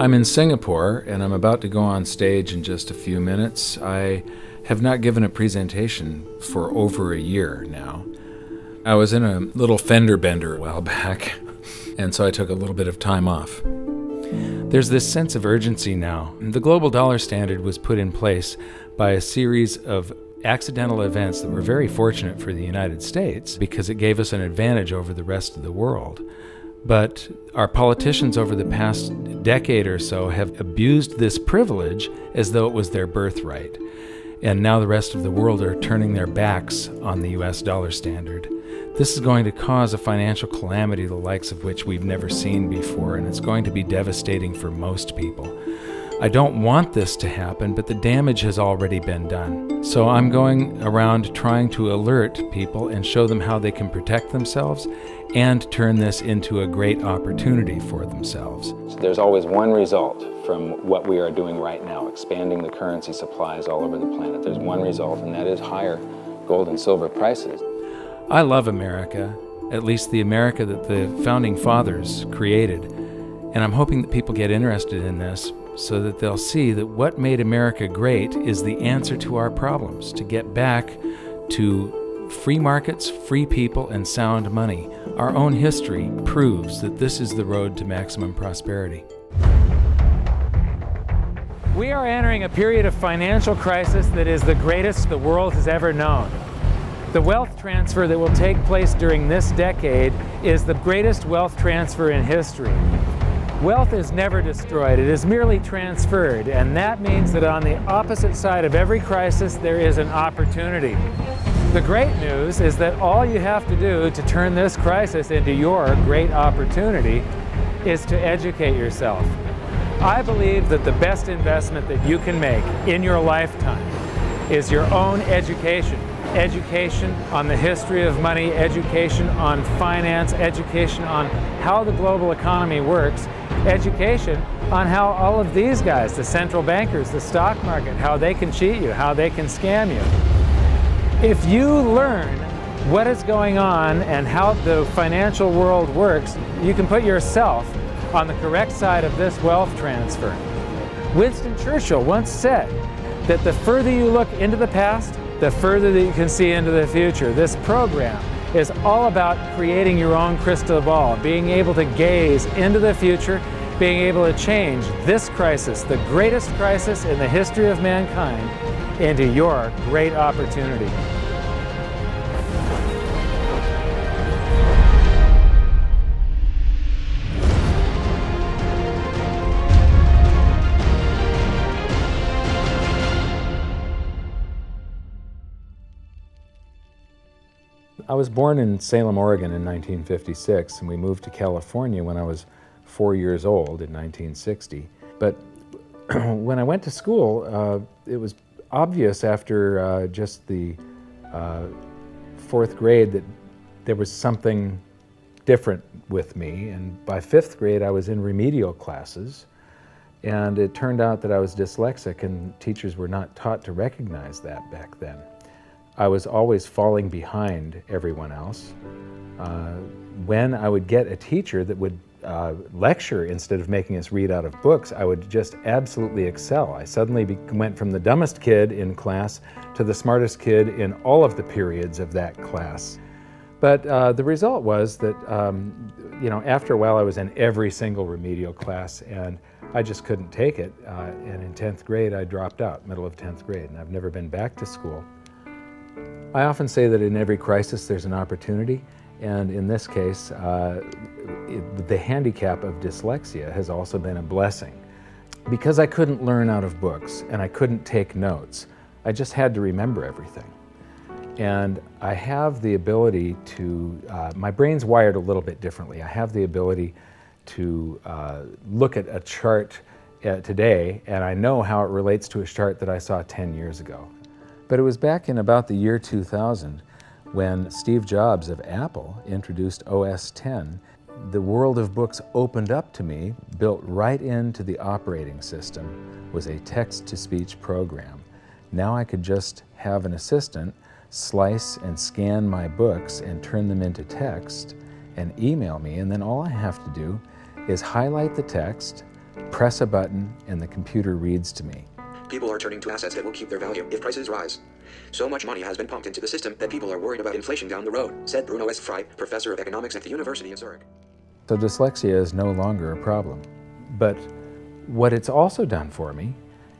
I'm in Singapore and I'm about to go on stage in just a few minutes. I have not given a presentation for over a year now. I was in a little fender bender a while back, and so I took a little bit of time off. There's this sense of urgency now. The global dollar standard was put in place by a series of accidental events that were very fortunate for the United States because it gave us an advantage over the rest of the world. But our politicians over the past decade or so have abused this privilege as though it was their birthright. And now the rest of the world are turning their backs on the US dollar standard. This is going to cause a financial calamity the likes of which we've never seen before, and it's going to be devastating for most people. I don't want this to happen, but the damage has already been done. So I'm going around trying to alert people and show them how they can protect themselves and turn this into a great opportunity for themselves. There's always one result from what we are doing right now, expanding the currency supplies all over the planet. There's one result, and that is higher gold and silver prices. I love America, at least the America that the Founding Fathers created, and I'm hoping that people get interested in this so that they'll see that what made America great is the answer to our problems, to get back to free markets, free people, and sound money. Our own history proves that this is the road to maximum prosperity. We are entering a period of financial crisis that is the greatest the world has ever known. The wealth transfer that will take place during this decade is the greatest wealth transfer in history. Wealth is never destroyed, it is merely transferred, and that means that on the opposite side of every crisis there is an opportunity. The great news is that all you have to do to turn this crisis into your great opportunity is to educate yourself. I believe that the best investment that you can make in your lifetime is your own education. Education on the history of money, education on finance, education on how the global economy works, education on how all of these guys, the central bankers, the stock market, how they can cheat you, how they can scam you. If you learn what is going on and how the financial world works, you can put yourself on the correct side of this wealth transfer. Winston Churchill once said that the further you look into the past, the further that you can see into the future. This program is all about creating your own crystal ball, being able to gaze into the future, being able to change this crisis, the greatest crisis in the history of mankind, into your great opportunity. I was born in Salem, Oregon in 1956, and we moved to California when I was 4 years old in 1960. But when I went to school, it was obvious after just the fourth grade that there was something different with me. And by fifth grade, I was in remedial classes, and it turned out that I was dyslexic, and teachers were not taught to recognize that back then. I was always falling behind everyone else. When I would get a teacher that would lecture instead of making us read out of books, I would just absolutely excel. I suddenly went from the dumbest kid in class to the smartest kid in all of the periods of that class. But the result was that, after a while I was in every single remedial class, and I just couldn't take it. And in 10th grade, I dropped out, middle of 10th grade, and I've never been back to school. I often say that in every crisis there's an opportunity, and in this case, the handicap of dyslexia has also been a blessing. Because I couldn't learn out of books and I couldn't take notes, I just had to remember everything. And I have the ability to, my brain's wired a little bit differently. I have the ability to look at a chart today, and I know how it relates to a chart that I saw 10 years ago. But it was back in about the year 2000 when Steve Jobs of Apple introduced OS X. The world of books opened up to me, built right into the operating system, was a text-to-speech program. Now I could just have an assistant slice and scan my books and turn them into text and email me, and then all I have to do is highlight the text, press a button and the computer reads to me. People are turning to assets that will keep their value if prices rise. So much money has been pumped into the system that people are worried about inflation down the road, said Bruno S. Frey, professor of economics at the University of Zurich. So dyslexia is no longer a problem. But what it's also done for me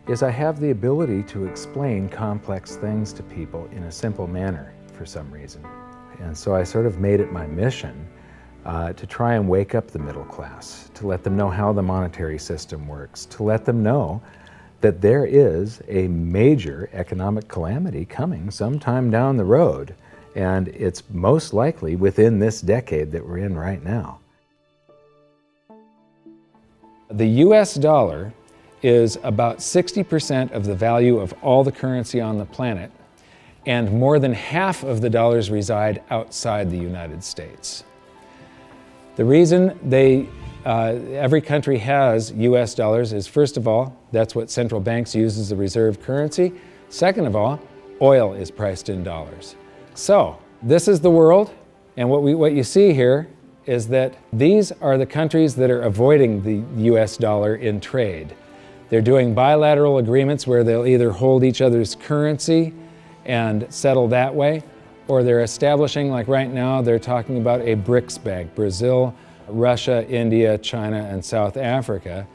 is I have the ability to explain complex things to people in a simple manner for some reason. And so I sort of made it my mission to try and wake up the middle class, to let them know how the monetary system works, to let them know that there is a major economic calamity coming sometime down the road, and it's most likely within this decade that we're in right now. The US dollar is about 60% of the value of all the currency on the planet, and more than half of the dollars reside outside the United States. The reason every country has US dollars is, first of all, that's what central banks use as the reserve currency. Second of all, oil is priced in dollars. So this is the world, and what you see here is that these are the countries that are avoiding the US dollar in trade. They're doing bilateral agreements where they'll either hold each other's currency and settle that way, or they're establishing, like right now, they're talking about a BRICS bank, Brazil, Russia, India, China, and South Africa,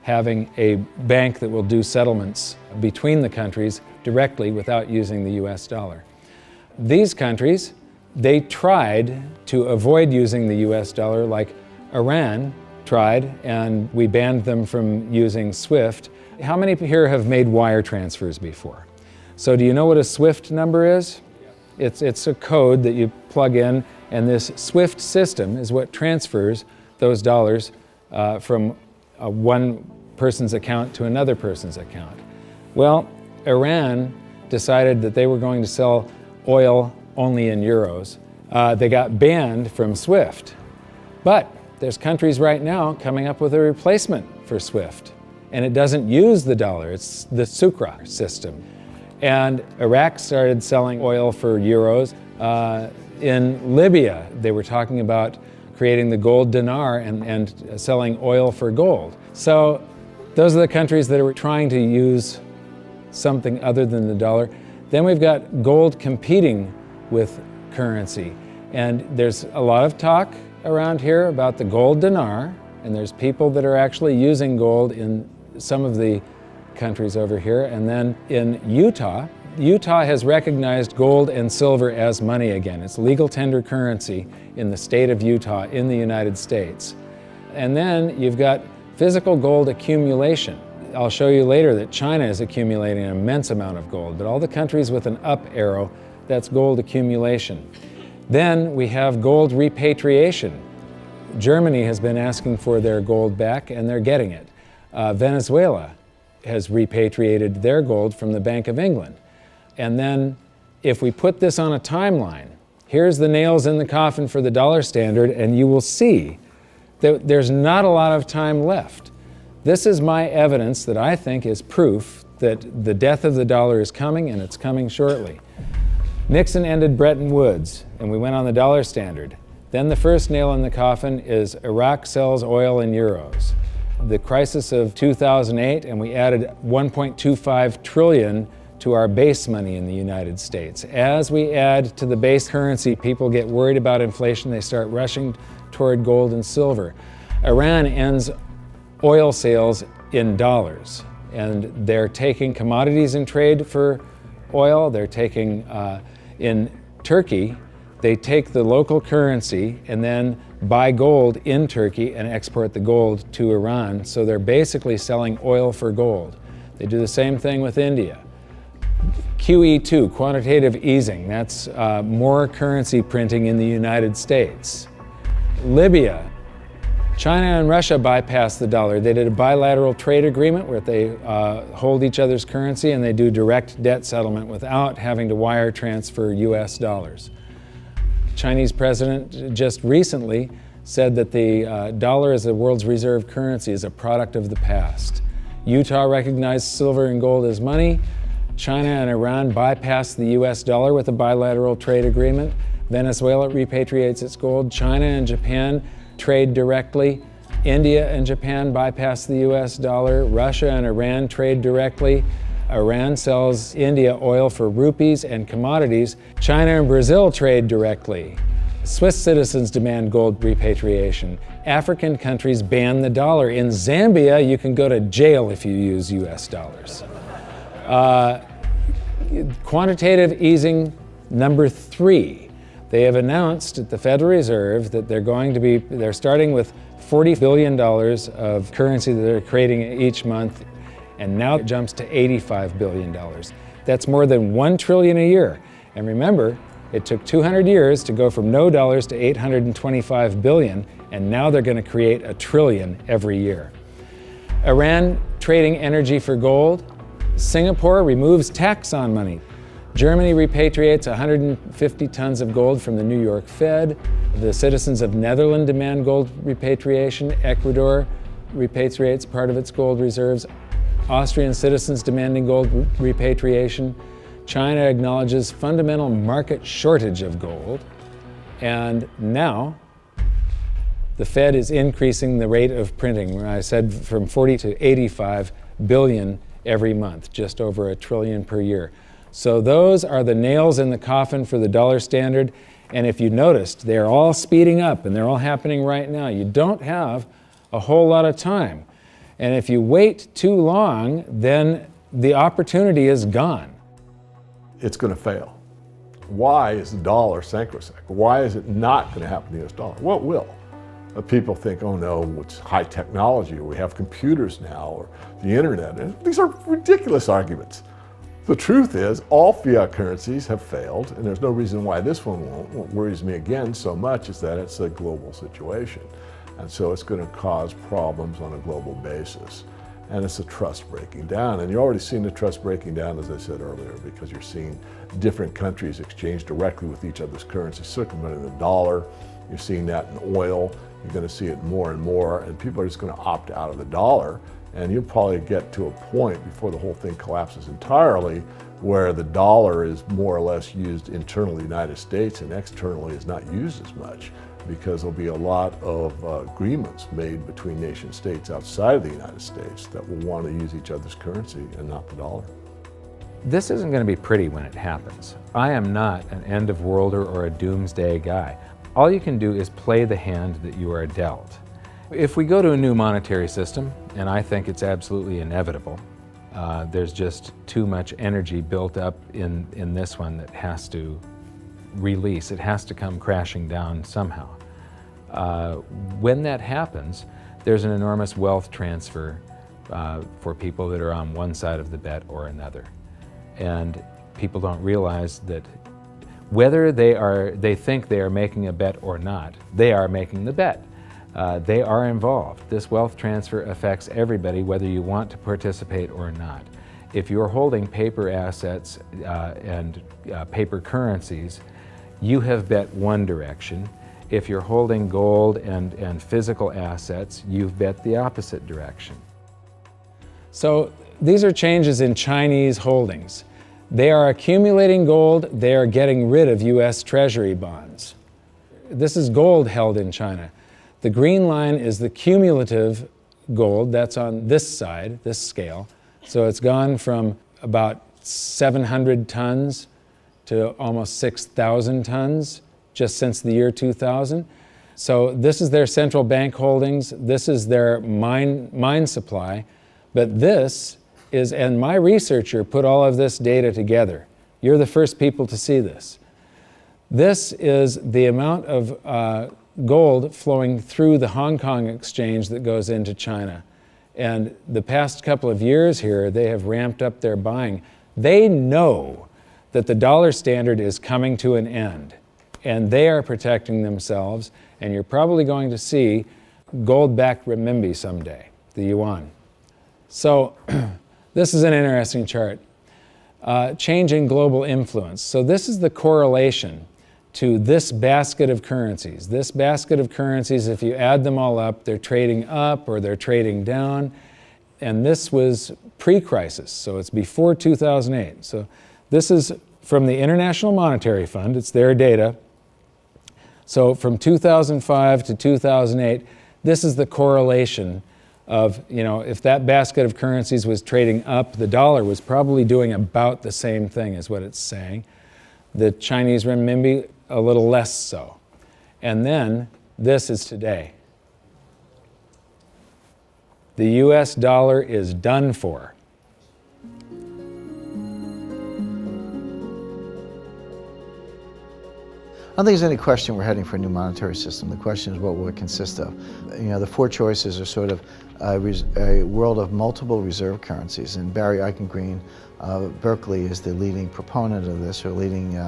having a bank that will do settlements between the countries directly without using the US dollar. These countries, they tried to avoid using the US dollar, like Iran tried, and we banned them from using SWIFT. How many here have made wire transfers before? So do you know what a SWIFT number is? It's a code that you plug in, and this SWIFT system is what transfers those dollars from one person's account to another person's account. Well, Iran decided that they were going to sell oil only in euros. They got banned from SWIFT. But there's countries right now coming up with a replacement for SWIFT, and it doesn't use the dollar, it's the Sukra system. And Iraq started selling oil for euros. In Libya, they were talking about creating the gold dinar and selling oil for gold. So those are the countries that are trying to use something other than the dollar. Then we've got gold competing with currency. And there's a lot of talk around here about the gold dinar, and there's people that are actually using gold in some of the countries over here. And then in Utah has recognized gold and silver as money again. It's legal tender currency in the state of Utah in the United States. And then you've got physical gold accumulation. I'll show you later that China is accumulating an immense amount of gold, but all the countries with an up arrow, that's gold accumulation. Then we have gold repatriation. Germany has been asking for their gold back, and they're getting it. Venezuela has repatriated their gold from the Bank of England. And then if we put this on a timeline, here's the nails in the coffin for the dollar standard, and you will see that there's not a lot of time left. This is my evidence that I think is proof that the death of the dollar is coming, and it's coming shortly. Nixon ended Bretton Woods, and we went on the dollar standard. Then the first nail in the coffin is Iraq sells oil in euros. The crisis of 2008, and we added 1.25 trillion to our base money in the United States. As we add to the base currency, people get worried about inflation. They start rushing toward gold and silver. Iran ends oil sales in dollars, and they're taking commodities in trade for oil. They're taking, in Turkey, they take the local currency and then buy gold in Turkey and export the gold to Iran. So they're basically selling oil for gold. They do the same thing with India. QE2, quantitative easing, that's more currency printing in the United States. Libya, China and Russia bypassed the dollar. They did a bilateral trade agreement where they hold each other's currency, and they do direct debt settlement without having to wire transfer US dollars. Chinese president just recently said that the dollar as the world's reserve currency is a product of the past. Utah recognized silver and gold as money. China and Iran bypassed the US dollar with a bilateral trade agreement. Venezuela repatriates its gold. China and Japan trade directly. India and Japan bypass the US dollar. Russia and Iran trade directly. Iran sells India oil for rupees and commodities. China and Brazil trade directly. Swiss citizens demand gold repatriation. African countries ban the dollar. In Zambia, you can go to jail if you use US dollars. Quantitative easing number 3. They have announced at the Federal Reserve that they're starting with $40 billion of currency that they're creating each month, and now it jumps to $85 billion. That's more than $1 trillion a year. And remember, it took 200 years to go from no dollars to 825 billion, and now they're going to create $1 trillion every year. Iran trading energy for gold. Singapore removes tax on money. Germany repatriates 150 tons of gold from the New York Fed. The citizens of Netherlands demand gold repatriation. Ecuador repatriates part of its gold reserves. Austrian citizens demanding gold repatriation. China acknowledges fundamental market shortage of gold. And now, the Fed is increasing the rate of printing. I said from 40 to 85 billion every month, just over $1 trillion per year. So those are the nails in the coffin for the dollar standard. And if you noticed, they're all speeding up and they're all happening right now. You don't have a whole lot of time. And if you wait too long, then the opportunity is gone. It's going to fail. Why is the dollar sacrosanct? Why is it not going to happen to the US dollar? Well, it will. People think, oh no, it's high technology, or we have computers now, or the internet. And these are ridiculous arguments. The truth is, all fiat currencies have failed, and there's no reason why this one won't. What worries me again so much is that it's a global situation. And so it's going to cause problems on a global basis. And it's a trust breaking down. And you're already seeing the trust breaking down, as I said earlier, because you're seeing different countries exchange directly with each other's currency, circumventing the dollar. You're seeing that in oil. You're going to see it more and more. And people are just going to opt out of the dollar. And you'll probably get to a point before the whole thing collapses entirely where the dollar is more or less used internally in the United States and externally is not used as much, because there'll be a lot of agreements made between nation states outside of the United States that will want to use each other's currency and not the dollar. This isn't going to be pretty when it happens. I am not an end of worlder or a doomsday guy. All you can do is play the hand that you are dealt. If we go to a new monetary system, and I think it's absolutely inevitable, there's just too much energy built up in this one that has to release. It has to come crashing down somehow. When that happens, there's an enormous wealth transfer for people that are on one side of the bet or another. And people don't realize that whether they think they are making a bet or not, they are making the bet. They are involved. This wealth transfer affects everybody, whether you want to participate or not. If you're holding paper assets and paper currencies, you have bet one direction. If you're holding gold and physical assets, you've bet the opposite direction. So these are changes in Chinese holdings. They are accumulating gold. They are getting rid of US Treasury bonds. This is gold held in China. The green line is the cumulative gold. That's on this side, this scale. So it's gone from about 700 tons to almost 6,000 tons just since the year 2000. So this is their central bank holdings. This is their mine supply. But this is, and my researcher put all of this data together. You're the first people to see this. This is the amount of gold flowing through the Hong Kong exchange that goes into China. And the past couple of years here, they have ramped up their buying. They know that the dollar standard is coming to an end, and they are protecting themselves, and you're probably going to see gold-backed renminbi someday, the yuan. So this is an interesting chart. Change in global influence. So this is the correlation to this basket of currencies. This basket of currencies, if you add them all up, they're trading up or they're trading down. And this was pre-crisis, so it's before 2008. So this is from the International Monetary Fund, it's their data. So from 2005 to 2008, This is the correlation of, if that basket of currencies was trading up, the dollar was probably doing about the same thing is what it's saying. The Chinese renminbi, a little less so. And then this is today. The US dollar is done for. I don't think there's any question we're heading for a new monetary system. The question is what will it consist of? The four choices are sort of a world of multiple reserve currencies, and Barry Eichengreen of Berkeley is the leading proponent of this, or leading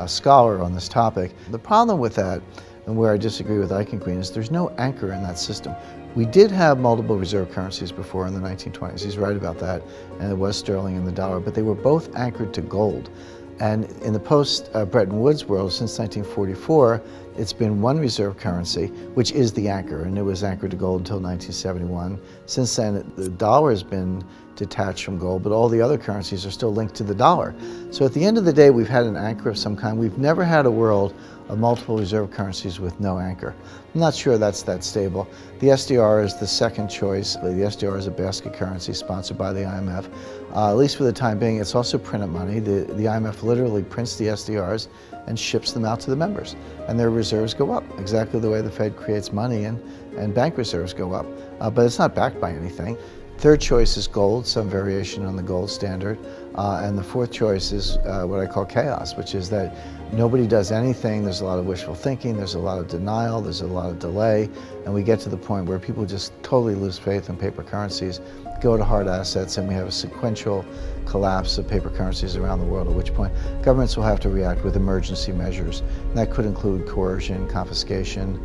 scholar on this topic. The problem with that, and where I disagree with Eichengreen, is there's no anchor in that system. We did have multiple reserve currencies before in the 1920s. He's right about that, and it was sterling and the dollar, but they were both anchored to gold. And in the post-Bretton Woods world, since 1944, it's been one reserve currency, which is the anchor, and it was anchored to gold until 1971. Since then, the dollar has been detached from gold, but all the other currencies are still linked to the dollar. So at the end of the day, we've had an anchor of some kind. We've never had a world of multiple reserve currencies with no anchor. I'm not sure that's that stable. The SDR is the second choice. The SDR is a basket currency sponsored by the IMF. At least for the time being, it's also printed money. The IMF literally prints the SDRs and ships them out to the members, and their reserves go up, exactly the way the Fed creates money and bank reserves go up. But it's not backed by anything. Third choice is gold, some variation on the gold standard. And the fourth choice is what I call chaos, which is that nobody does anything. There's a lot of wishful thinking, there's a lot of denial, there's a lot of delay, and we get to the point where people just totally lose faith in paper currencies, go to hard assets, and we have a sequential collapse of paper currencies around the world, at which point governments will have to react with emergency measures. And that could include coercion, confiscation,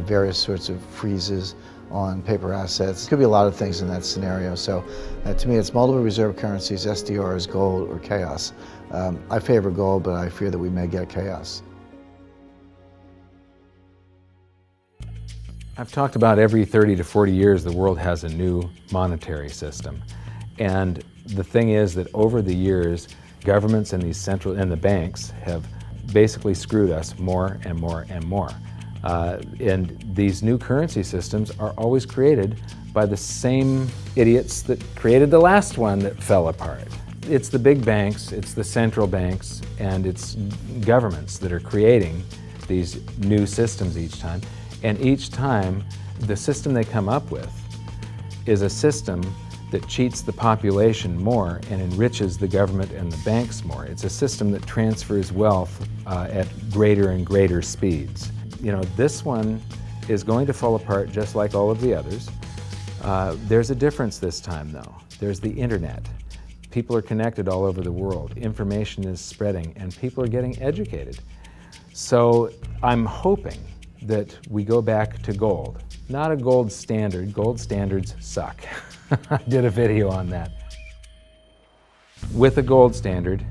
various sorts of freezes on paper assets. It could be a lot of things in that scenario. So to me, it's multiple reserve currencies, SDRs, gold, or chaos. I favor gold, but I fear that we may get chaos. I've talked about every 30 to 40 years the world has a new monetary system. And the thing is that over the years, governments and the banks have basically screwed us more and more and more. And these new currency systems are always created by the same idiots that created the last one that fell apart. It's the big banks, it's the central banks, and it's governments that are creating these new systems each time. And each time, the system they come up with is a system that cheats the population more and enriches the government and the banks more. It's a system that transfers wealth at greater and greater speeds. This one is going to fall apart just like all of the others. There's a difference this time, though. There's the internet. People are connected all over the world. Information is spreading, and people are getting educated. So I'm hoping that we go back to gold. Not a gold standard. Gold standards suck. I did a video on that. With a gold standard,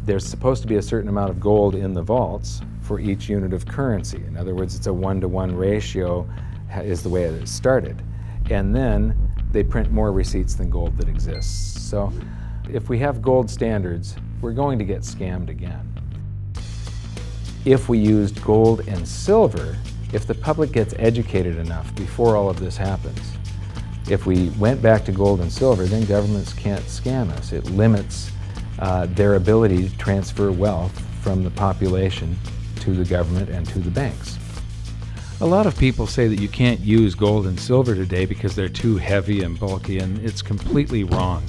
there's supposed to be a certain amount of gold in the vaults for each unit of currency. In other words, it's a 1-to-1 ratio is the way it started. And then they print more receipts than gold that exists. So if we have gold standards, we're going to get scammed again. If we used gold and silver, if the public gets educated enough before all of this happens, if we went back to gold and silver, then governments can't scam us. It limits their ability to transfer wealth from the population to the government and to the banks. A lot of people say that you can't use gold and silver today because they're too heavy and bulky, and it's completely wrong.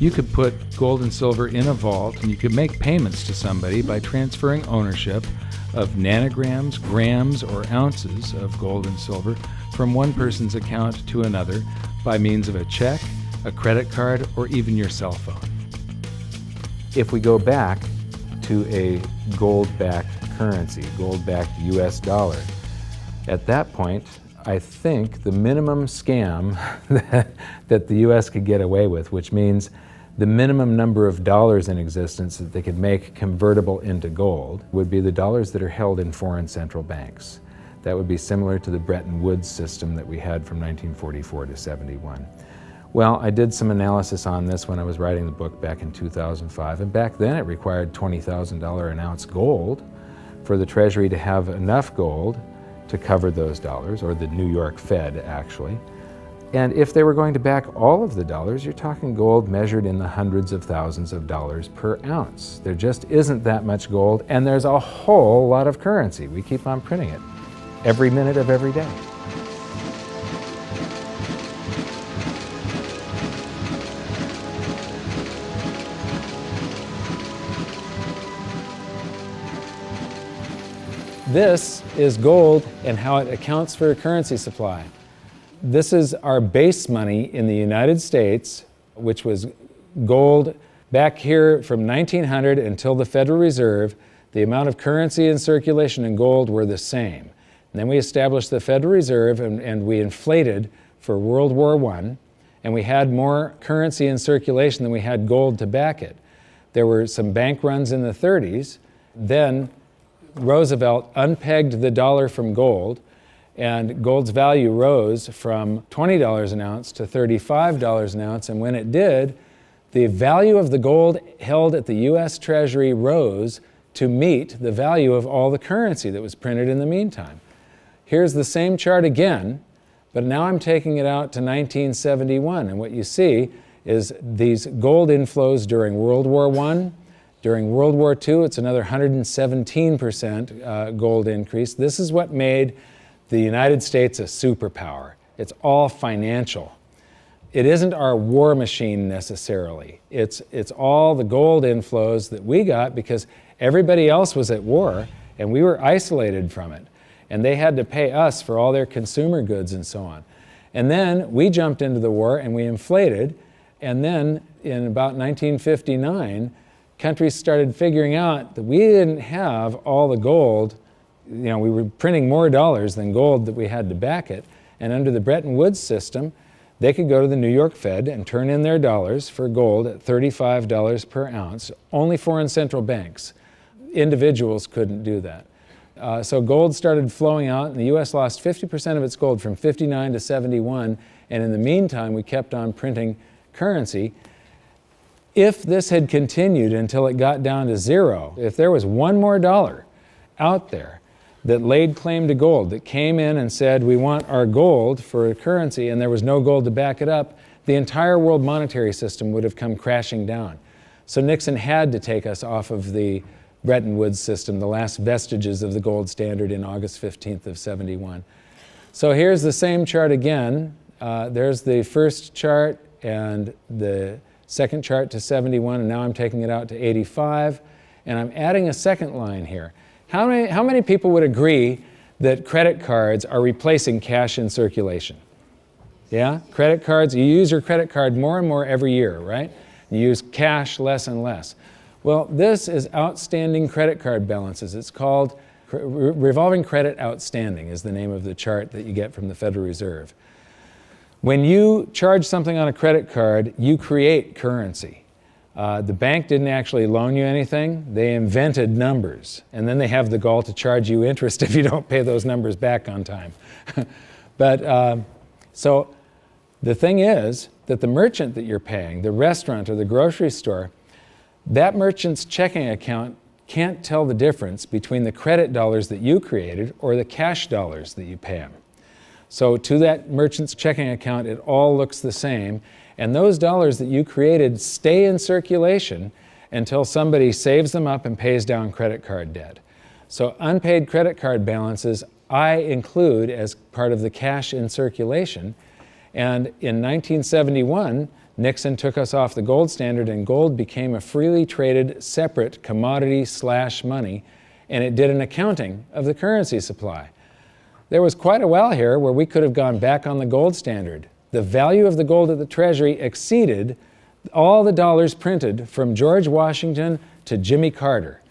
You could put gold and silver in a vault, and you could make payments to somebody by transferring ownership of nanograms, grams, or ounces of gold and silver from one person's account to another by means of a check, a credit card, or even your cell phone. If we go back to a gold-backed currency, gold-backed US dollar, at that point, I think the minimum scam that the US could get away with, which means the minimum number of dollars in existence that they could make convertible into gold, would be the dollars that are held in foreign central banks. That would be similar to the Bretton Woods system that we had from 1944 to 71. Well, I did some analysis on this when I was writing the book back in 2005, and back then it required $20,000 an ounce gold for the Treasury to have enough gold to cover those dollars, or the New York Fed actually. And if they were going to back all of the dollars, you're talking gold measured in the hundreds of thousands of dollars per ounce. There just isn't that much gold, and there's a whole lot of currency. We keep on printing it every minute of every day. This is gold and how it accounts for a currency supply. This is our base money in the United States, which was gold back here from 1900 until the Federal Reserve. The amount of currency in circulation in gold were the same. And then we established the Federal Reserve, and we inflated for World War I, and we had more currency in circulation than we had gold to back it. There were some bank runs in the 30s. Then Roosevelt unpegged the dollar from gold, and gold's value rose from $20 an ounce to $35 an ounce. And when it did, the value of the gold held at the U.S. Treasury rose to meet the value of all the currency that was printed in the meantime. Here's the same chart again, but now I'm taking it out to 1971. And what you see is these gold inflows during World War I. During World War II, it's another 117% gold increase. This is what made the United States a superpower. It's all financial. It isn't our war machine necessarily. It's all the gold inflows that we got because everybody else was at war and we were isolated from it. And they had to pay us for all their consumer goods and so on. And then we jumped into the war and we inflated. And then in about 1959, countries started figuring out that we didn't have all the gold. You know, we were printing more dollars than gold that we had to back it. And under the Bretton Woods system, they could go to the New York Fed and turn in their dollars for gold at $35 per ounce. Only foreign central banks. Individuals couldn't do that. So gold started flowing out, and the U.S. lost 50% of its gold from 59 to 71. And in the meantime, we kept on printing currency. If this had continued until it got down to zero, if there was one more dollar out there that laid claim to gold, that came in and said, we want our gold for a currency, and there was no gold to back it up, the entire world monetary system would have come crashing down. So Nixon had to take us off of the Bretton Woods system, the last vestiges of the gold standard in August 15th of 71. So here's the same chart again. There's the first chart and the second chart to 71, and now I'm taking it out to 85, and I'm adding a second line here. How many people would agree that credit cards are replacing cash in circulation? Yeah? Credit cards, you use your credit card more and more every year, right? You use cash less and less. Well, this is outstanding credit card balances. It's called revolving credit outstanding is the name of the chart that you get from the Federal Reserve. When you charge something on a credit card, you create currency. The bank didn't actually loan you anything. They invented numbers, and then they have the gall to charge you interest if you don't pay those numbers back on time. So the thing is that the merchant that you're paying, the restaurant or the grocery store, that merchant's checking account can't tell the difference between the credit dollars that you created or the cash dollars that you pay them. So to that merchant's checking account, it all looks the same. And those dollars that you created stay in circulation until somebody saves them up and pays down credit card debt. So unpaid credit card balances I include as part of the cash in circulation. And in 1971, Nixon took us off the gold standard, and gold became a freely traded separate commodity/money, and it did an accounting of the currency supply. There was quite a while here where we could have gone back on the gold standard. The value of the gold at the Treasury exceeded all the dollars printed from George Washington to Jimmy Carter.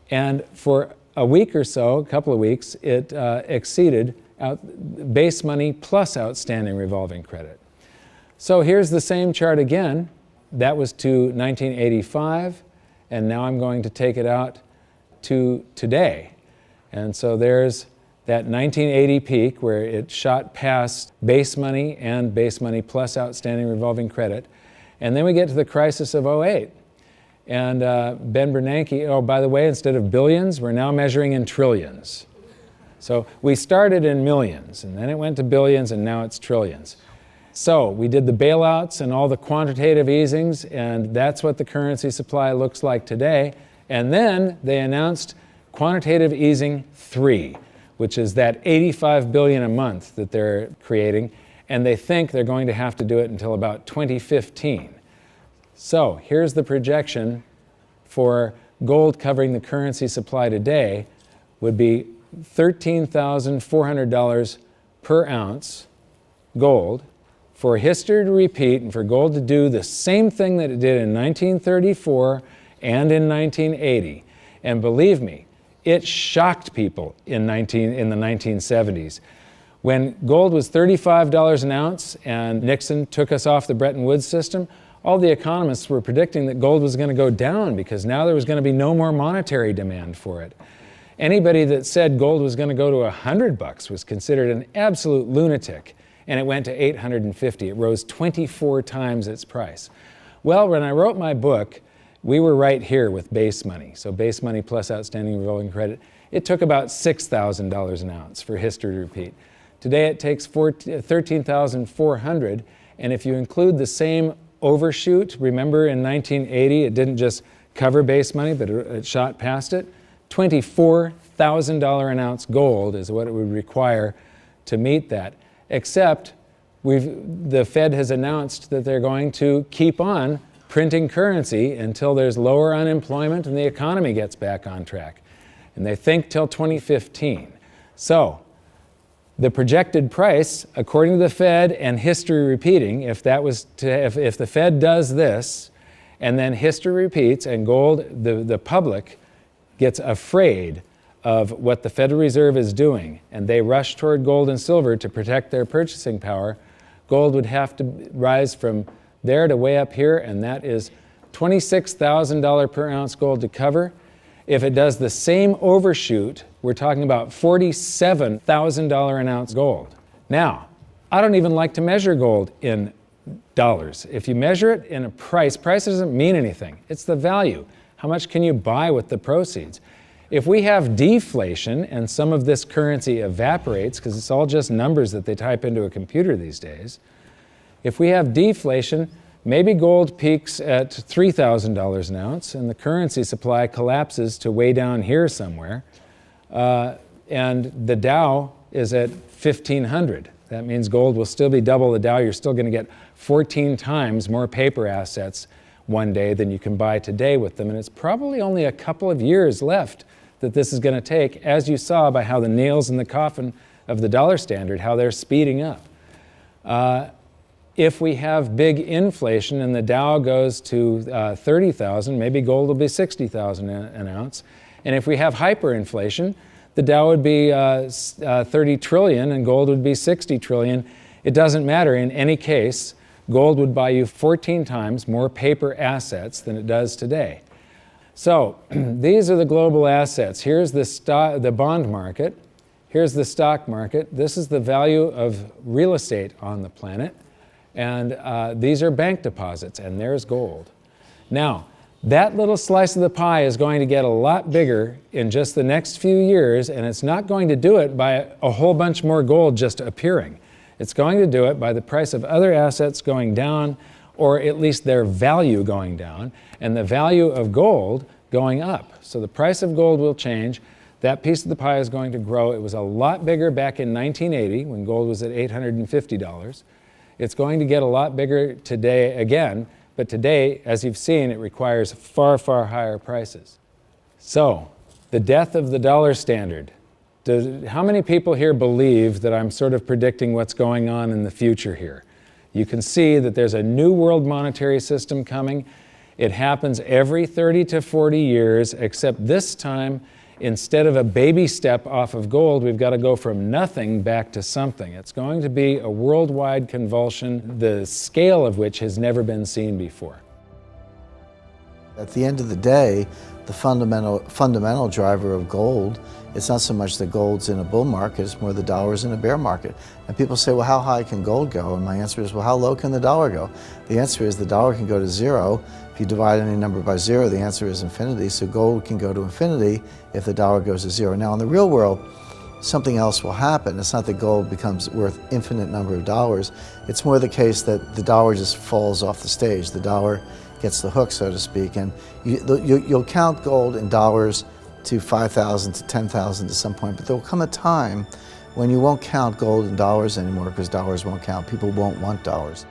And for a week or so, a couple of weeks, it exceeded base money plus outstanding revolving credit. So here's the same chart again. That was to 1985, and now I'm going to take it out to today. And so there's that 1980 peak where it shot past base money and base money plus outstanding revolving credit. And then we get to the crisis of '08. And Ben Bernanke, oh, by the way, instead of billions, we're now measuring in trillions. So we started in millions, and then it went to billions, and now it's trillions. So we did the bailouts and all the quantitative easings, and that's what the currency supply looks like today. And then they announced quantitative easing 3, which is that 85 billion a month that they're creating, and they think they're going to have to do it until about 2015. So here's the projection for gold covering the currency supply today would be $13,400 per ounce gold, for history to repeat and for gold to do the same thing that it did in 1934 and in 1980. And believe me, it shocked people in the 1970s. When gold was $35 an ounce and Nixon took us off the Bretton Woods system, all the economists were predicting that gold was going to go down because now there was going to be no more monetary demand for it. Anybody that said gold was going to go to $100 was considered an absolute lunatic, and it went to $850. It rose 24 times its price. Well, when I wrote my book, we were right here with base money. So base money plus outstanding revolving credit. It took about $6,000 an ounce for history to repeat. Today it takes $13,400, and if you include the same overshoot, remember in 1980 it didn't just cover base money, but it shot past it. $24,000 an ounce gold is what it would require to meet that, except the Fed has announced that they're going to keep on printing currency until there's lower unemployment and the economy gets back on track. And they think till 2015. So the projected price, according to the Fed and history repeating, if the Fed does this and then history repeats and gold, the public gets afraid of what the Federal Reserve is doing and they rush toward gold and silver to protect their purchasing power, gold would have to rise from there to way up here, and that is $26,000 per ounce gold to cover. If it does the same overshoot, we're talking about $47,000 an ounce gold. Now, I don't even like to measure gold in dollars. If you measure it in a price doesn't mean anything. It's the value. How much can you buy with the proceeds? If we have deflation and some of this currency evaporates, because it's all just numbers that they type into a computer these days, if we have deflation, maybe gold peaks at $3,000 an ounce and the currency supply collapses to way down here somewhere, and the Dow is at 1,500. That means gold will still be double the Dow. You're still going to get 14 times more paper assets one day than you can buy today with them, and it's probably only a couple of years left that this is going to take, as you saw by how the nails in the coffin of the dollar standard, how they're speeding up. If we have big inflation and the Dow goes to 30,000, maybe gold will be 60,000 an ounce. And if we have hyperinflation, the Dow would be 30 trillion and gold would be 60 trillion. It doesn't matter. In any case, gold would buy you 14 times more paper assets than it does today. So these are the global assets. Here's the bond market. Here's the stock market. This is the value of real estate on the planet. And these are bank deposits, and there's gold. Now, that little slice of the pie is going to get a lot bigger in just the next few years, and it's not going to do it by a whole bunch more gold just appearing. It's going to do it by the price of other assets going down, or at least their value going down, and the value of gold going up. So the price of gold will change. That piece of the pie is going to grow. It was a lot bigger back in 1980 when gold was at $850. It's going to get a lot bigger today again, but today, as you've seen, it requires far, far higher prices. So, the death of the dollar standard. How many people here believe that I'm sort of predicting what's going on in the future here? You can see that there's a new world monetary system coming. It happens every 30 to 40 years, except this time, instead of a baby step off of gold, we've got to go from nothing back to something. It's going to be a worldwide convulsion, the scale of which has never been seen before. At the end of the day, the fundamental driver of gold, it's not so much that gold's in a bull market, it's more the dollar's in a bear market. And people say, well, how high can gold go? And my answer is, well, how low can the dollar go? The answer is the dollar can go to zero. If you divide any number by zero, the answer is infinity. So gold can go to infinity if the dollar goes to zero. Now, in the real world, something else will happen. It's not that gold becomes worth infinite number of dollars. It's more the case that the dollar just falls off the stage. The dollar gets the hook, so to speak, and you'll count gold in dollars to 5,000 to 10,000 at some point, but there will come a time when you won't count gold in dollars anymore because dollars won't count. People won't want dollars.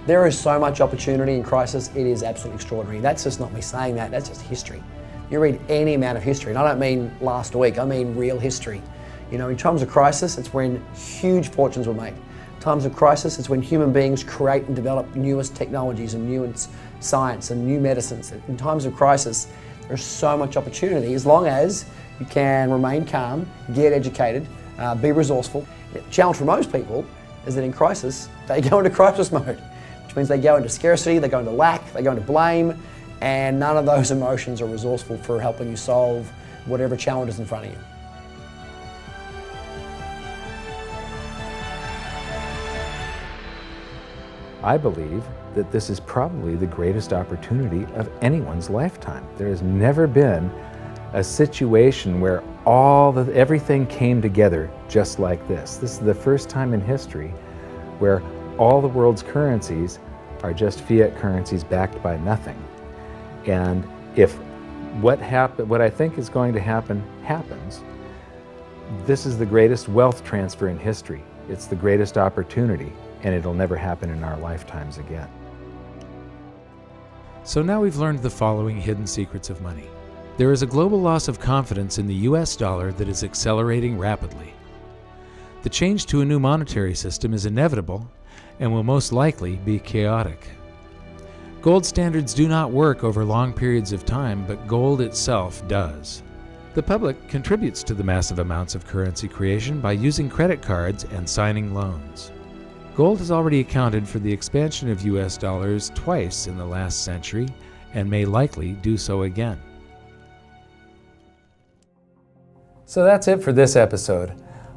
There is so much opportunity in crisis, it is absolutely extraordinary. That's just not me saying that, that's just history. You read any amount of history, and I don't mean last week, I mean real history. You know, in times of crisis, it's when huge fortunes were made. Times of crisis, it's when human beings create and develop newest technologies and newest science and new medicines. In times of crisis, there's so much opportunity as long as you can remain calm, get educated, be resourceful. The challenge for most people is that in crisis, they go into crisis mode, which means they go into scarcity, they go into lack, they go into blame, and none of those emotions are resourceful for helping you solve whatever challenge is in front of you. I believe that this is probably the greatest opportunity of anyone's lifetime. There has never been a situation where everything came together just like this. This is the first time in history where all the world's currencies are just fiat currencies backed by nothing. And if what I think is going to happen happens, this is the greatest wealth transfer in history. It's the greatest opportunity, and it'll never happen in our lifetimes again. So now we've learned the following hidden secrets of money. There is a global loss of confidence in the US dollar that is accelerating rapidly. The change to a new monetary system is inevitable and will most likely be chaotic. Gold standards do not work over long periods of time, but gold itself does. The public contributes to the massive amounts of currency creation by using credit cards and signing loans. Gold has already accounted for the expansion of US dollars twice in the last century and may likely do so again. So that's it for this episode.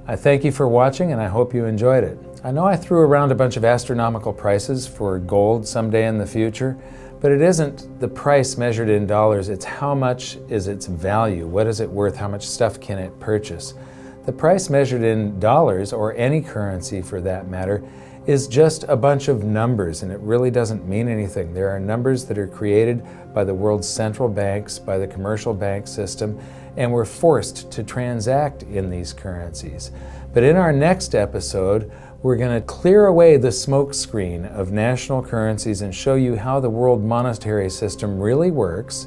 I thank you for watching, and I hope you enjoyed it. I know I threw around a bunch of astronomical prices for gold someday in the future, but it isn't the price measured in dollars, it's how much is its value, what is it worth, how much stuff can it purchase. The price measured in dollars, or any currency for that matter, is just a bunch of numbers, and it really doesn't mean anything. There are numbers that are created by the world's central banks, by the commercial bank system, and we're forced to transact in these currencies. But in our next episode, we're going to clear away the smokescreen of national currencies and show you how the world monetary system really works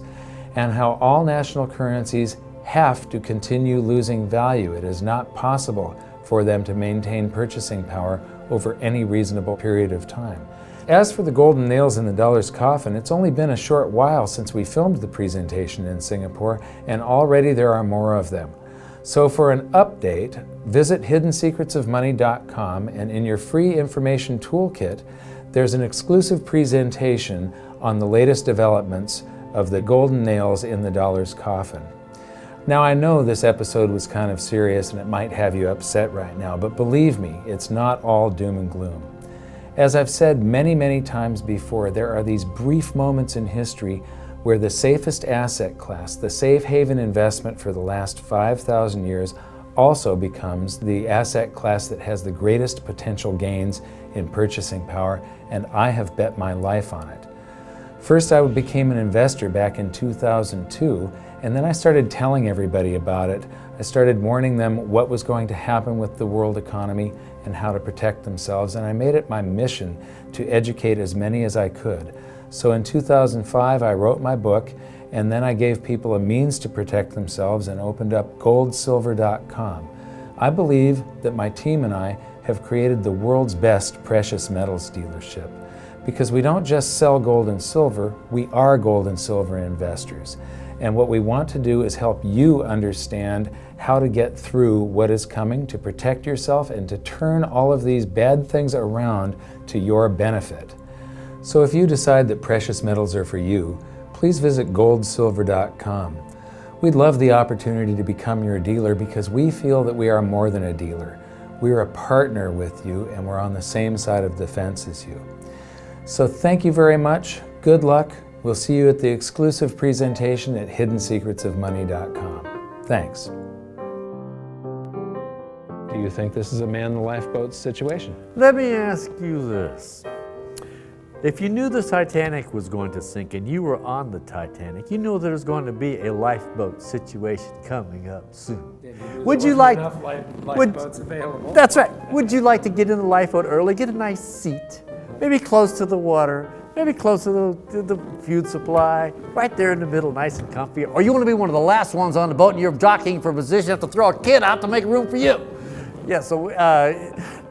and how all national currencies have to continue losing value. It is not possible for them to maintain purchasing power over any reasonable period of time. As for the golden nails in the dollar's coffin, it's only been a short while since we filmed the presentation in Singapore, and already there are more of them. So for an update, visit hiddensecretsofmoney.com, and in your free information toolkit, there's an exclusive presentation on the latest developments of the golden nails in the dollar's coffin. Now, I know this episode was kind of serious and it might have you upset right now, but believe me, it's not all doom and gloom. As I've said many, many times before, there are these brief moments in history where the safest asset class, the safe haven investment for the last 5,000 years, also becomes the asset class that has the greatest potential gains in purchasing power, and I have bet my life on it. First, I became an investor back in 2002, and then I started telling everybody about it. I started warning them what was going to happen with the world economy and how to protect themselves, and I made it my mission to educate as many as I could. So in 2005, I wrote my book, and then I gave people a means to protect themselves and opened up goldsilver.com. I believe that my team and I have created the world's best precious metals dealership, because we don't just sell gold and silver, we are gold and silver investors. And what we want to do is help you understand how to get through what is coming, to protect yourself, and to turn all of these bad things around to your benefit. So if you decide that precious metals are for you, please visit goldsilver.com. We'd love the opportunity to become your dealer because we feel that we are more than a dealer. We're a partner with you, and we're on the same side of the fence as you. So thank you very much. Good luck. We'll see you at the exclusive presentation at hiddensecretsofmoney.com. Thanks. do you think this is a man in the lifeboat situation? Let me ask you this. If you knew the Titanic was going to sink and you were on the Titanic, you know there's going to be a lifeboat situation coming up soon. Would you like lifeboats available? That's right. Would you like to get in the lifeboat early, get a nice seat, maybe close to the water, maybe close to the food supply, right there in the middle, nice and comfy? Or you want to be one of the last ones on the boat and you're jockeying for position, you have to throw a kid out to make room for you. Yeah, so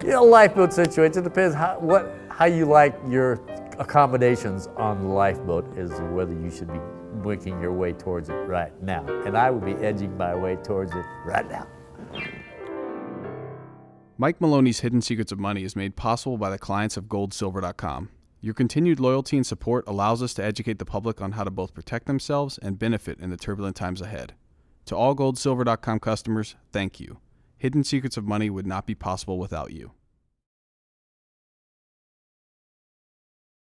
lifeboat situation depends how you like your accommodations on the lifeboat is whether you should be working your way towards it right now. And I would be edging my way towards it right now. Mike Maloney's Hidden Secrets of Money is made possible by the clients of goldsilver.com. Your continued loyalty and support allows us to educate the public on how to both protect themselves and benefit in the turbulent times ahead. To all goldsilver.com customers, thank you. Hidden Secrets of Money would not be possible without you.